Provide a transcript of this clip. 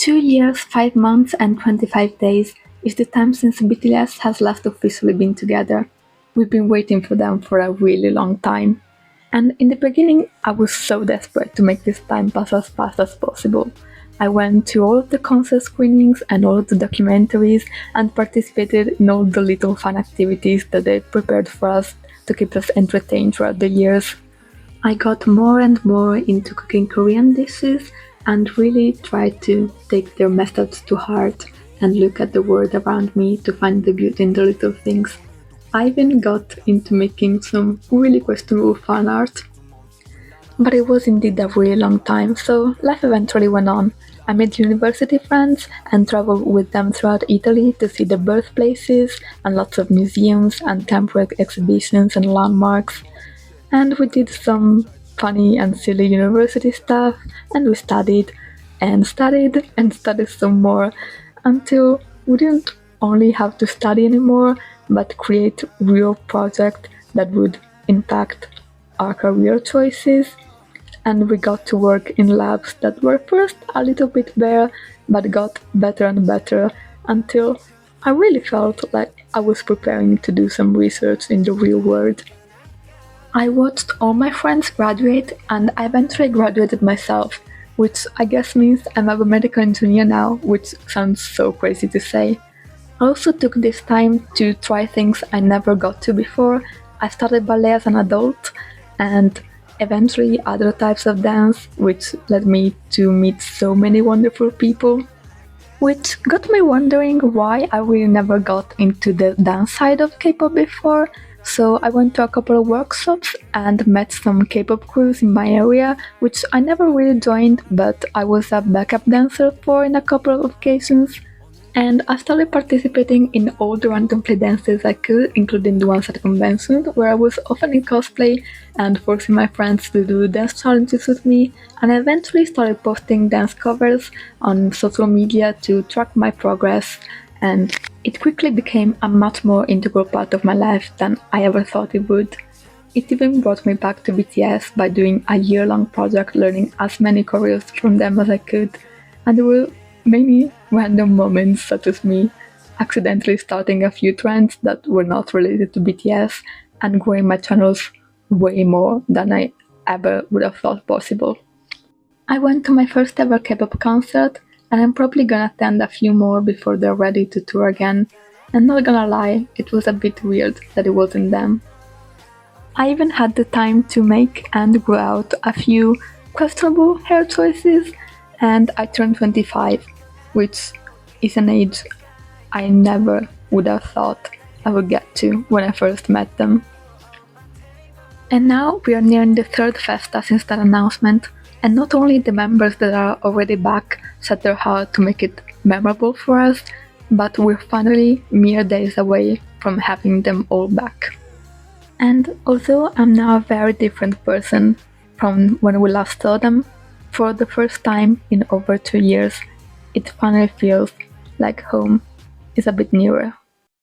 2 years, 5 months and 25 days is the time since BTS has last officially been together. We've been waiting for them for a really long time. And in the beginning, I was so desperate to make this time pass as fast as possible. I went to all of the concert screenings and all of the documentaries and participated in all the little fun activities that they prepared for us to keep us entertained throughout the years. I got more and more into cooking Korean dishes and really tried to take their methods to heart and look at the world around me to find the beauty in the little things. I even got into making some really questionable fan art. But it was indeed a really long time, so life eventually went on. I made university friends and traveled with them throughout Italy to see the birthplaces and lots of museums and temporary exhibitions and landmarks. And we did some funny and silly university stuff, and we studied and studied and studied some more until we didn't only have to study anymore, but create real projects that would impact our career choices. And we got to work in labs that were first a little bit bare, but got better and better until I really felt like I was preparing to do some research in the real world. I watched all my friends graduate, and I eventually graduated myself, which I guess means I'm a medical engineer now, which sounds so crazy to say. I also took this time to try things I never got to before. I started ballet as an adult, and eventually other types of dance, which led me to meet so many wonderful people, which got me wondering why I really never got into the dance side of K-pop before. So I went to a couple of workshops and met some K-pop crews in my area, which I never really joined, but I was a backup dancer for in a couple of occasions. And I started participating in all the random play dances I could, including the ones at conventions, where I was often in cosplay and forcing my friends to do dance challenges with me, and I eventually started posting dance covers on social media to track my progress, and it quickly became a much more integral part of my life than I ever thought it would. It even brought me back to BTS by doing a year-long project learning as many choreos from them as I could, and there were many random moments, such as me accidentally starting a few trends that were not related to BTS and growing my channels way more than I ever would have thought possible. I went to my first ever K-pop concert, and I'm probably gonna attend a few more before they're ready to tour again, and not gonna lie, it was a bit weird that it wasn't them. I even had the time to make and grow out a few questionable hair choices, and I turned 25, which is an age I never would have thought I would get to when I first met them. And now we are nearing the third Festa since that announcement, and not only the members that are already back set their heart to make it memorable for us, but we're finally mere days away from having them all back. And although I'm now a very different person from when we last saw them, for the first time in over 2 years, it finally feels like home is a bit nearer.